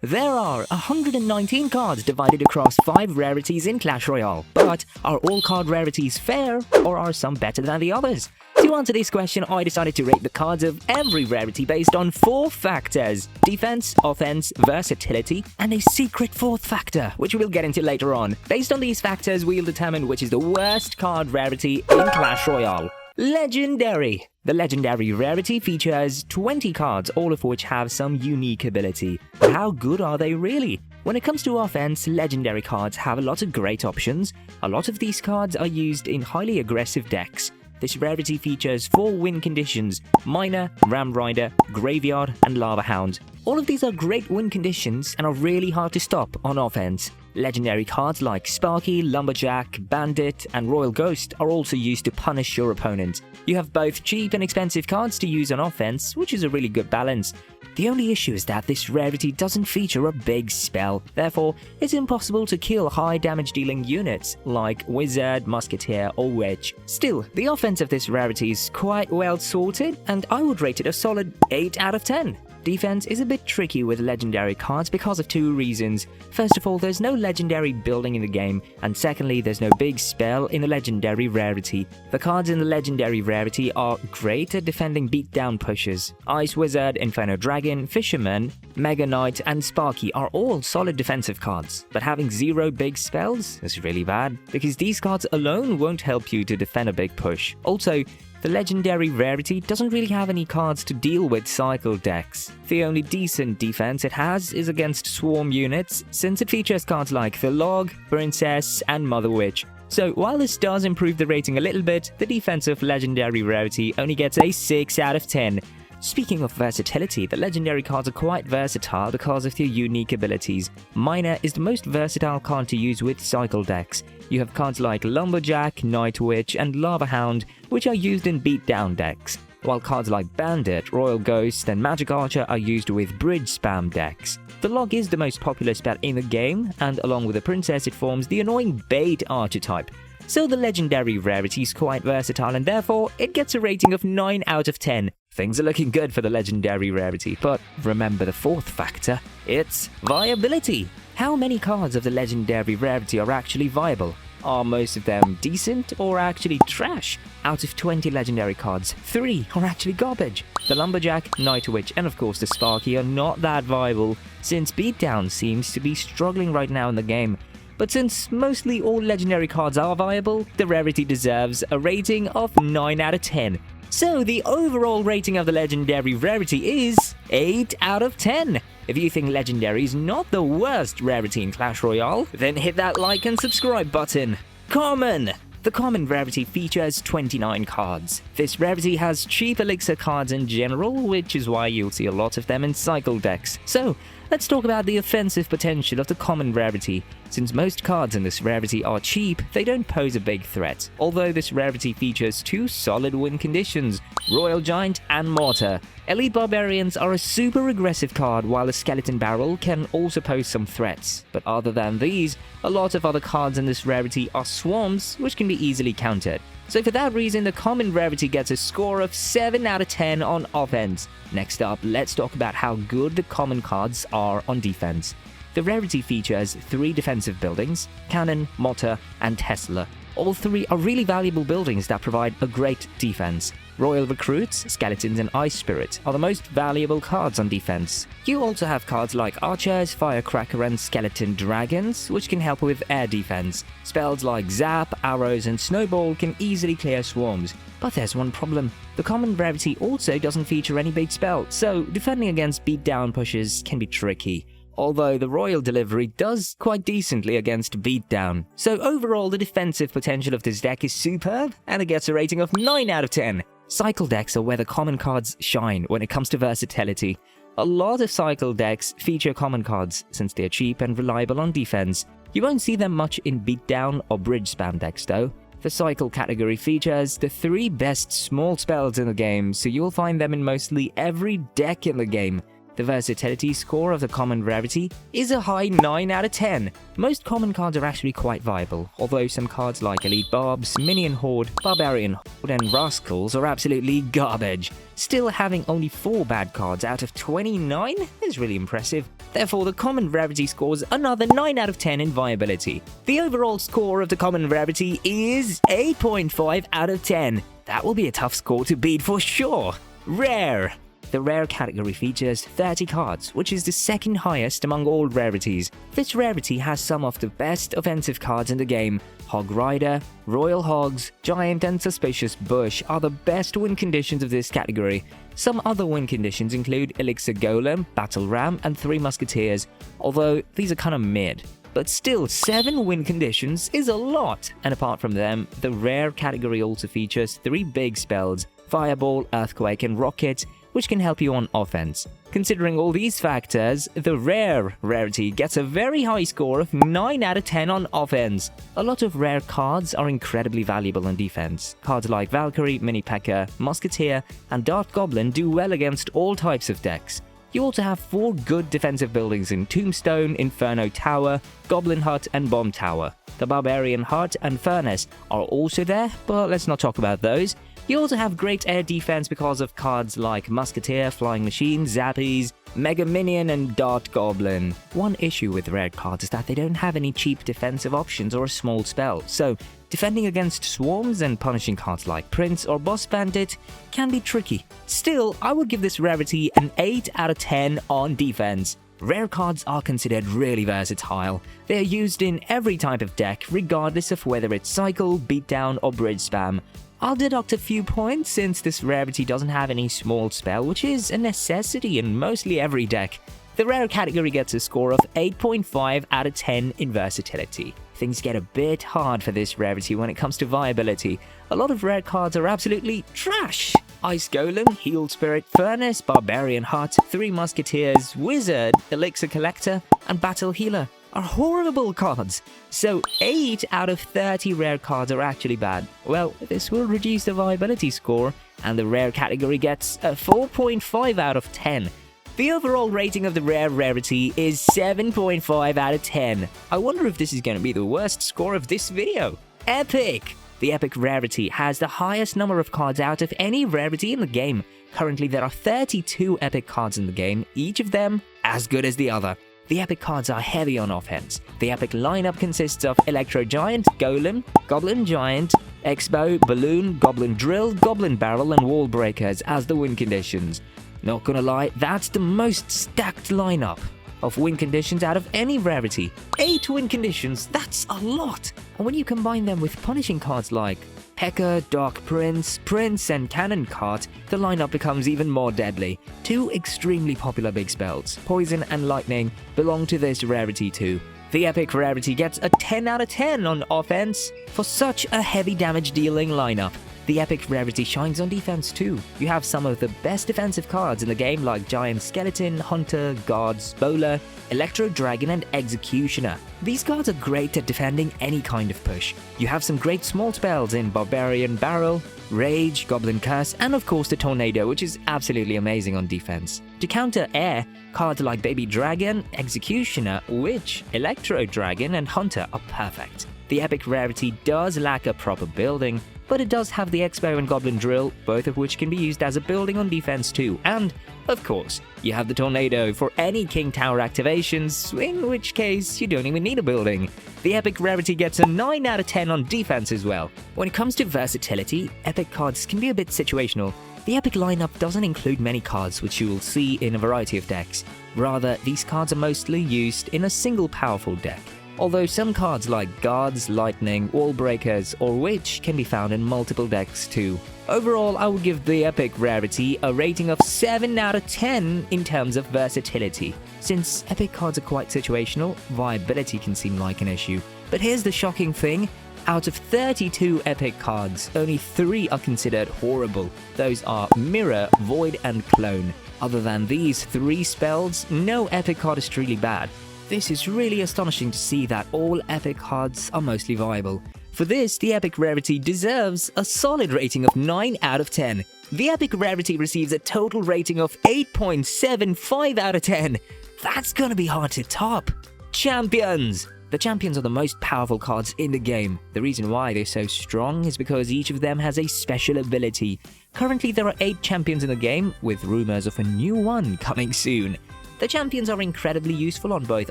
There are 119 cards divided across 5 rarities in Clash Royale, but are all card rarities fair, or are some better than the others? To answer this question, I decided to rate the cards of every rarity based on 4 factors: defense, offense, versatility, and a secret 4th factor, which we'll get into later on. Based on these factors, we'll determine which is the worst card rarity in Clash Royale. Legendary. The Legendary rarity features 20 cards, all of which have some unique ability. But how good are they really? When it comes to offense, Legendary cards have a lot of great options. A lot of these cards are used in highly aggressive decks. This rarity features 4 win conditions: Miner, Ram Rider, Graveyard, and Lava Hound. All of these are great win conditions and are really hard to stop on offense. Legendary cards like Sparky, Lumberjack, Bandit, and Royal Ghost are also used to punish your opponent. You have both cheap and expensive cards to use on offense, which is a really good balance. The only issue is that this rarity doesn't feature a big spell, therefore it's impossible to kill high damage dealing units like Wizard, Musketeer, or Witch. Still, the offense of this rarity is quite well sorted, and I would rate it a solid 8 out of 10. Defense is a bit tricky with Legendary cards because of 2 reasons. First of all, there's no Legendary building in the game, and secondly, there's no big spell in the Legendary rarity. The cards in the Legendary rarity are great at defending beatdown pushes. Ice Wizard, Inferno Dragon, Fisherman, Mega Knight, and Sparky are all solid defensive cards, but having 0 big spells is really bad, because these cards alone won't help you to defend a big push. Also, the Legendary rarity doesn't really have any cards to deal with cycle decks. The only decent defense it has is against swarm units, since it features cards like the Log, Princess, and Mother Witch. So while this does improve the rating a little bit, the defense of Legendary rarity only gets a 6 out of 10. Speaking of versatility, the Legendary cards are quite versatile because of their unique abilities. Miner is the most versatile card to use with cycle decks. You have cards like Lumberjack, Night Witch, and Lava Hound, which are used in beatdown decks, while cards like Bandit, Royal Ghost, and Magic Archer are used with bridge spam decks. The Log is the most popular spell in the game, and along with the Princess it forms the annoying bait archetype. So the Legendary rarity is quite versatile, and therefore it gets a rating of 9 out of 10. Things are looking good for the Legendary rarity, but remember the 4th factor, it's viability. How many cards of the Legendary rarity are actually viable? Are most of them decent or actually trash? Out of 20 Legendary cards, 3 are actually garbage. The Lumberjack, Night Witch, and of course the Sparky are not that viable, since beatdown seems to be struggling right now in the game. But since mostly all Legendary cards are viable, the rarity deserves a rating of 9 out of 10. So the overall rating of the Legendary rarity is 8 out of 10. If you think Legendary is not the worst rarity in Clash Royale, then hit that like and subscribe button. Common! The Common rarity features 29 cards. This rarity has cheap elixir cards in general, which is why you'll see a lot of them in cycle decks. So, let's talk about the offensive potential of the Common rarity. Since most cards in this rarity are cheap, they don't pose a big threat. Although this rarity features 2 solid win conditions: Royal Giant and Mortar. Elite Barbarians are a super aggressive card, while the Skeleton Barrel can also pose some threats. But other than these, a lot of other cards in this rarity are swarms, which can be easily countered. So for that reason, the Common rarity gets a score of 7 out of 10 on offense. Next up, let's talk about how good the Common cards are on defense. The rarity features 3 defensive buildings: Cannon, Mortar, and Tesla. All 3 are really valuable buildings that provide a great defense. Royal Recruits, Skeletons, and Ice Spirit are the most valuable cards on defense. You also have cards like Archers, Firecracker, and Skeleton Dragons, which can help with air defense. Spells like Zap, Arrows, and Snowball can easily clear swarms. But there's one problem. The Common rarity also doesn't feature any big spells, so defending against beatdown pushes can be tricky. Although the Royal Delivery does quite decently against beatdown. So overall, the defensive potential of this deck is superb, and it gets a rating of 9 out of 10. Cycle decks are where the Common cards shine when it comes to versatility. A lot of cycle decks feature Common cards, since they're cheap and reliable on defense. You won't see them much in beatdown or bridge spam decks though. The cycle category features the 3 best small spells in the game, so you'll find them in mostly every deck in the game. The versatility score of the common rarity is a high 9 out of 10. Most common cards are actually quite viable, although some cards like Elite Barbs, Minion Horde, Barbarian Horde, and Rascals are absolutely garbage. Still, having only 4 bad cards out of 29 is really impressive. Therefore, the common rarity scores another 9 out of 10 in viability. The overall score of the common rarity is 8.5 out of 10. That will be a tough score to beat for sure. Rare. The rare category features 30 cards, which is the second highest among all rarities. This rarity has some of the best offensive cards in the game. Hog Rider, Royal Hogs, Giant and Suspicious Bush are the best win conditions of this category. Some other win conditions include Elixir Golem, Battle Ram, and 3 Musketeers, although these are kinda mid. But still, 7 win conditions is a lot! And apart from them, the rare category also features 3 big spells, Fireball, Earthquake, and Rocket, which can help you on offense. Considering all these factors, the rare rarity gets a very high score of 9 out of 10 on offense. A lot of rare cards are incredibly valuable on defense. Cards like Valkyrie, Mini P.E.K.K.A., Musketeer, and Dart Goblin do well against all types of decks. You also have 4 good defensive buildings in Tombstone, Inferno Tower, Goblin Hut, and Bomb Tower. The Barbarian Hut and Furnace are also there, but let's not talk about those. You also have great air defense because of cards like Musketeer, Flying Machine, Zappies, Mega Minion, and Dart Goblin. One issue with rare cards is that they don't have any cheap defensive options or a small spell, so defending against swarms and punishing cards like Prince or Boss Bandit can be tricky. Still, I would give this rarity an 8 out of 10 on defense. Rare cards are considered really versatile. They are used in every type of deck, regardless of whether it's cycle, beatdown, or bridge spam. I'll deduct a few points since this rarity doesn't have any small spell, which is a necessity in mostly every deck. The rare category gets a score of 8.5 out of 10 in versatility. Things get a bit hard for this rarity when it comes to viability. A lot of rare cards are absolutely trash. Ice Golem, Heal Spirit, Furnace, Barbarian Hut, 3 Musketeers, Wizard, Elixir Collector, and Battle Healer are horrible cards. So 8 out of 30 rare cards are actually bad. Well, this will reduce the viability score, and the rare category gets a 4.5 out of 10. The overall rating of the rare rarity is 7.5 out of 10. I wonder if this is going to be the worst score of this video. Epic! The epic rarity has the highest number of cards out of any rarity in the game. Currently, there are 32 epic cards in the game, each of them as good as the other. The epic cards are heavy on offense. The epic lineup consists of Electro Giant, Golem, Goblin Giant, X-Bow, Balloon, Goblin Drill, Goblin Barrel, and Wall Breakers as the win conditions. Not gonna lie, that's the most stacked lineup of win conditions out of any rarity. 8 win conditions, that's a lot! And when you combine them with punishing cards like P.E.K.K.A., Dark Prince, Prince, and Cannon Cart, the lineup becomes even more deadly. 2 extremely popular big spells, Poison and Lightning, belong to this rarity too. The epic rarity gets a 10 out of 10 on offense for such a heavy damage dealing lineup. The epic rarity shines on defense too. You have some of the best defensive cards in the game like Giant Skeleton, Hunter, Guards, Bowler, Electro Dragon, and Executioner. These cards are great at defending any kind of push. You have some great small spells in Barbarian Barrel, Rage, Goblin Curse, and of course the Tornado, which is absolutely amazing on defense. To counter air, cards like Baby Dragon, Executioner, Witch, Electro Dragon, and Hunter are perfect. The epic rarity does lack a proper building, but it does have the X-Bow and Goblin Drill, both of which can be used as a building on defense too. And, of course, you have the Tornado for any King Tower activations, in which case you don't even need a building. The epic rarity gets a 9 out of 10 on defense as well. When it comes to versatility, epic cards can be a bit situational. The epic lineup doesn't include many cards which you will see in a variety of decks. Rather, these cards are mostly used in a single powerful deck. Although some cards like Guards, Lightning, Wall Breakers, or Witch can be found in multiple decks too. Overall, I would give the epic rarity a rating of 7 out of 10 in terms of versatility. Since epic cards are quite situational, viability can seem like an issue. But here's the shocking thing. Out of 32 epic cards, only 3 are considered horrible. Those are Mirror, Void, and Clone. Other than these 3 spells, no epic card is truly bad. This is really astonishing to see that all epic cards are mostly viable. For this, the epic rarity deserves a solid rating of 9 out of 10. The epic rarity receives a total rating of 8.75 out of 10. That's gonna be hard to top. Champions! The champions are the most powerful cards in the game. The reason why they're so strong is because each of them has a special ability. Currently there are 8 champions in the game, with rumors of a new one coming soon. The champions are incredibly useful on both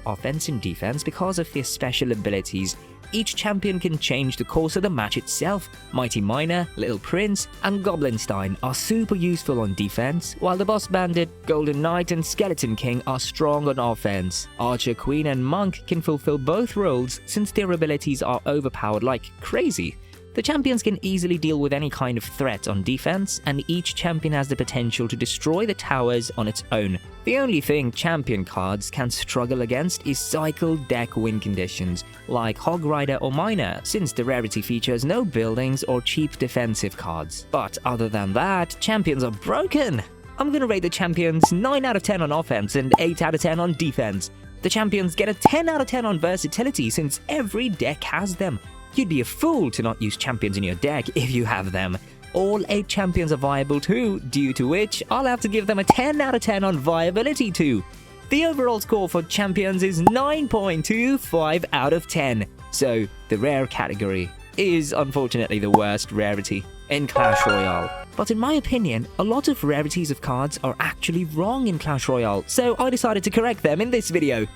offense and defense because of their special abilities. Each champion can change the course of the match itself. Mighty Miner, Little Prince, and Goblinstein are super useful on defense, while the Boss Bandit, Golden Knight, and Skeleton King are strong on offense. Archer Queen and Monk can fulfill both roles since their abilities are overpowered like crazy. The champions can easily deal with any kind of threat on defense, and each champion has the potential to destroy the towers on its own. The only thing champion cards can struggle against is cycle deck win conditions, like Hog Rider or Miner, since the rarity features no buildings or cheap defensive cards. But other than that, champions are broken! I'm gonna rate the champions 9 out of 10 on offense and 8 out of 10 on defense. The champions get a 10 out of 10 on versatility since every deck has them. You'd be a fool to not use champions in your deck if you have them. All 8 champions are viable too, due to which I'll have to give them a 10 out of 10 on viability too. The overall score for champions is 9.25 out of 10. So, the rare category is unfortunately the worst rarity in Clash Royale. But in my opinion, a lot of rarities of cards are actually wrong in Clash Royale, so I decided to correct them in this video.